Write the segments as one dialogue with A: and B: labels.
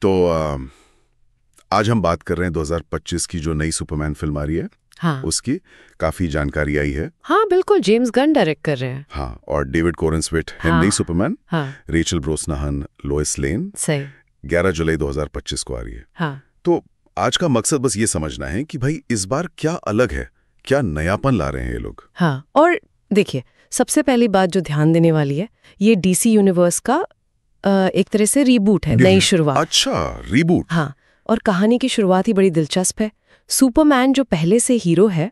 A: आज हम बात कर रहे हैं 2025 की जो नई सुपरमैन फिल्म आ रही है।
B: हाँ
A: उसकी काफी जानकारी आई है।
B: हाँ बिल्कुल, जेम्स गन डायरेक्ट कर रहे हैं।
A: हाँ, और डेविड कोरेनस्वेट है
B: हाँ,
A: नई सुपरमैन।
B: हाँ
A: रेचल ब्रोसनाहन, लोइस लेन।
B: सही।
A: 11 जुलाई 2025 को आ रही है।
B: हाँ
A: तो आज का मकसद बस ये समझना है कि भाई इस बार क्या अलग है, क्या नयापन ला रहे हैं ये लोग।
B: हाँ, और देखिए सबसे पहली बात जो ध्यान देने वाली है, ये डीसी यूनिवर्स का एक तरह से रीबूट है, नई शुरुआत।
A: अच्छा, रीबूट।
B: हाँ, और कहानी की शुरुआत ही बड़ी दिलचस्प है। सुपरमैन जो पहले से हीरो है,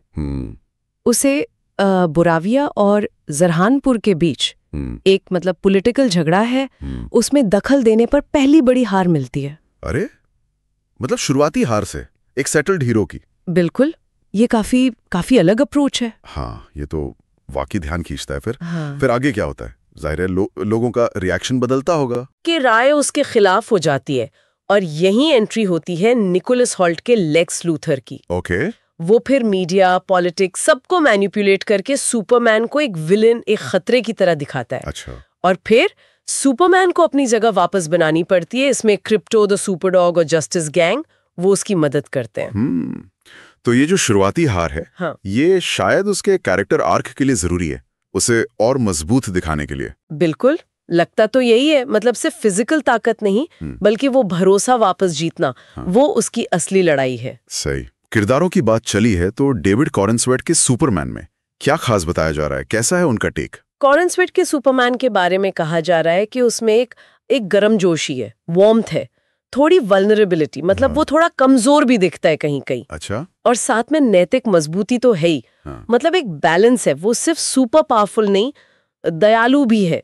B: उसे बुराविया और जरहानपुर के बीच एक मतलब पॉलिटिकल झगड़ा है, उसमें दखल देने पर पहली बड़ी हार मिलती है।
A: अरे मतलब शुरुआती हार से एक सेटल्ड हीरो की।
B: बिल्कुल, ये काफी अलग अप्रोच है।
A: हाँ, ये तो वाकई ध्यान खींचता है।
B: हाँ।
A: फिर आगे क्या होता है? जाहिर है लोगों का रिएक्शन बदलता होगा
C: कि राय उसके खिलाफ हो जाती है, और यही एंट्री होती है निकोलस हॉल्ट के लेक्स लूथर की।
A: ओके।
C: वो फिर मीडिया, पॉलिटिक्स सबको मैनिपुलेट करके सुपरमैन को एक विलेन, एक खतरे की तरह दिखाता है।
A: अच्छा।
C: और फिर सुपरमैन को अपनी जगह वापस बनानी पड़ती है। इसमें क्रिप्टो, द सुपरडॉग और जस्टिस गैंग वो उसकी मदद करते हैं।
A: तो ये जो शुरुआती हार है,
C: हाँ।
A: ये शायद उसके कैरेक्टर आर्क के लिए जरूरी है, उसे और मजबूत दिखाने के लिए।
C: बिल्कुल, लगता तो यही है। मतलब सिर्फ फिजिकल ताकत नहीं, बल्कि वो भरोसा वापस जीतना, वो उसकी असली लड़ाई है।
A: सही। किरदारों की बात चली है तो डेविड कॉरेनस्वेट के सुपरमैन में क्या खास बताया जा रहा है? कैसा है उनका टेक?
C: कॉरेनस्वेट के सुपरमैन के बारे में कहा जा रहा है कि उसमें एक गर्मजोशी है, वार्मथ है, थोड़ी वल्नरेबिलिटी, मतलब वो थोड़ा कमजोर भी दिखता है कहीं कहीं।
A: अच्छा।
C: और साथ में नैतिक मजबूती तो है ही। मतलब एक बैलेंस है। वो सिर्फ सुपर पावरफुल नहीं, दयालु भी है।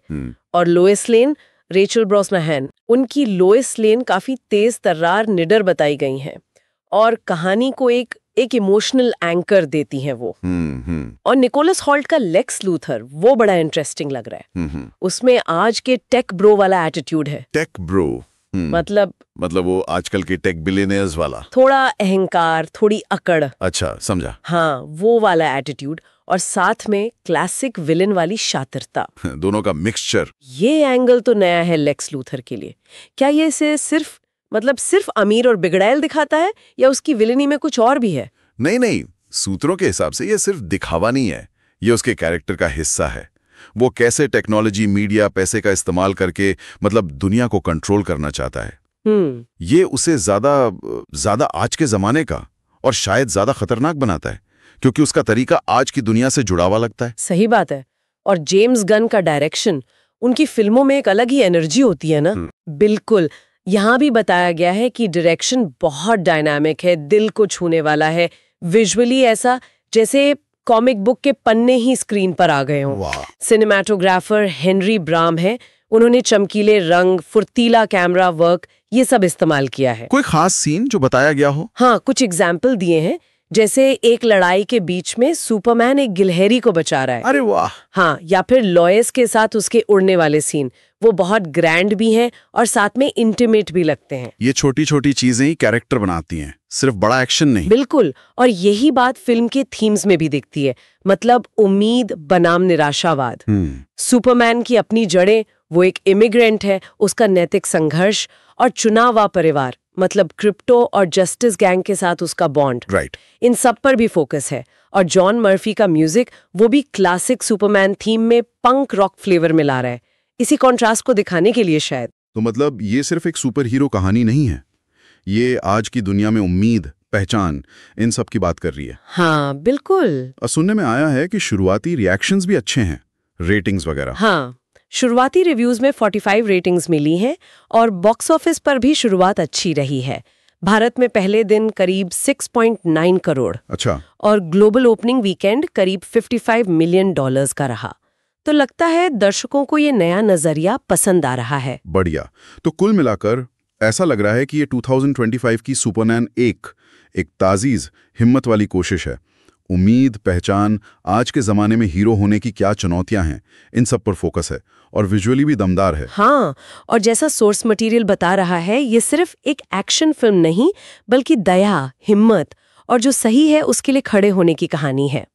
C: और लोइस लेन, रेचल ब्रोसनाहन, उनकी लोइस लेन काफी तेज तर्रार, निडर बताई गई हैं, और कहानी को एक इमोशनल एंकर देती हैं वो। और निकोलस हॉल्ट का लेक्स लूथर, वो बड़ा इंटरेस्टिंग लग रहा है। उसमें आज के टेक ब्रो वाला एटीट्यूड है।
A: टेक ब्रो मतलब वो आजकल के टेक बिलियनियर्स वाला,
C: थोड़ा अहंकार, थोड़ी अकड़।
A: अच्छा, समझा।
C: हाँ, वो वाला एटीट्यूड, और साथ में क्लासिक विलेन वाली शातिरता।
A: दोनों का मिक्सचर।
C: ये एंगल तो नया है लेक्स लूथर के लिए। क्या ये इसे सिर्फ अमीर और बिगड़ैल दिखाता है, या उसकी विलेनी में कुछ और भी है?
A: नहीं, सूत्रों के हिसाब से ये सिर्फ दिखावा नहीं है, ये उसके कैरेक्टर का हिस्सा है। वो कैसे टेक्नोलॉजी, मीडिया, पैसे का इस्तेमाल करके मतलब दुनिया को कंट्रोल करना चाहता है। ये उसे ज्यादा आज के जमाने का और शायद ज्यादा खतरनाक बनाता है, क्योंकि उसका तरीका आज की दुनिया से जुड़ा हुआ लगता है।
C: सही बात है। और जेम्स गन का डायरेक्शन, उनकी फिल्मों में एक अलग ही एनर्जी होती है ना। बिल्कुल, यहाँ भी बताया गया है कि डायरेक्शन बहुत डायनामिक है, दिल को छूने वाला है, विजुअली ऐसा जैसे कॉमिक बुक के पन्ने ही स्क्रीन पर आ गए हों। सिनेमैटोग्राफर हेनरी ब्राम है, उन्होंने चमकीले रंग, फुर्तीला कैमरा वर्क, ये सब इस्तेमाल किया है।
A: कोई खास सीन जो बताया गया हो?
C: हाँ, कुछ एग्जाम्पल दिए हैं। जैसे एक लड़ाई के बीच में सुपरमैन एक गिलहरी को बचा रहा है।
A: अरे वाह।
C: हाँ, या फिर लॉयस के साथ उसके उड़ने वाले सीन, वो बहुत ग्रैंड भी हैं और साथ में इंटीमेट भी लगते हैं।
A: ये छोटी छोटी चीजें ही कैरेक्टर बनाती हैं, सिर्फ बड़ा एक्शन नहीं।
C: बिल्कुल, और यही बात फिल्म के थीम्स में भी दिखती है, मतलब उम्मीद बनाम निराशावाद। सुपरमैन की अपनी जड़ें, वो एक इमिग्रेंट है, उसका नैतिक संघर्ष, और चुनाव परिवार, मतलब क्रिप्टो और जस्टिस गैंग के साथ उसका बॉन्ड।
A: राइट।
C: इन सब पर भी फोकस है। और जॉन मर्फी का म्यूजिक, वो भी क्लासिक सुपरमैन थीम में पंक रॉक फ्लेवर मिला रहा है, इसी कॉन्ट्रास्ट को दिखाने के लिए शायद।
A: तो मतलब ये सिर्फ एक सुपर हीरो कहानी नहीं है, ये आज की दुनिया में उम्मीद, पहचान, इन सब की बात कर रही है।
C: हाँ बिल्कुल।
A: और सुनने में आया है कि शुरुआती रिएक्शंस भी अच्छे हैं, रेटिंग्स वगैरह।
C: हाँ, शुरुआती रिव्यूज में 45 रेटिंग्स मिली हैं, और बॉक्स ऑफिस पर भी शुरुआत अच्छी रही है। भारत में पहले दिन करीब 6.9 करोड़।
A: अच्छा।
C: और ग्लोबल ओपनिंग वीकेंड करीब $55 मिलियन का रहा। तो लगता है दर्शकों को ये नया नजरिया पसंद आ रहा है।
A: बढ़िया। तो कुल मिलाकर ऐसा लग रहा है कि ये 2025 की सुपरमैन एक ताजीज, हिम्मत वाली कोशिश है। उम्मीद, पहचान, आज के जमाने में हीरो होने की क्या चुनौतियां हैं, इन सब पर फोकस है, और विजुअली भी दमदार है।
C: हाँ, और जैसा सोर्स मटेरियल बता रहा है, ये सिर्फ एक एक्शन फिल्म नहीं, बल्कि दया, हिम्मत
B: और जो सही है उसके लिए खड़े होने की कहानी है।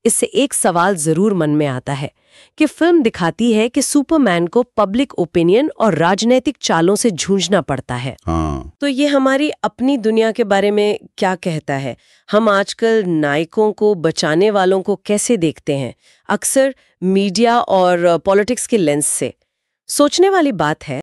B: इससे एक सवाल जरूर मन में आता है कि फिल्म दिखाती है कि सुपरमैन को पब्लिक ओपिनियन और राजनीतिक चालों से जूझना पड़ता है।
C: तो ये हमारी अपनी दुनिया के बारे में क्या कहता है? हम आजकल नायकों को, बचाने वालों को कैसे देखते हैं? अक्सर मीडिया और पॉलिटिक्स के लेंस से। सोचने वाली बात है।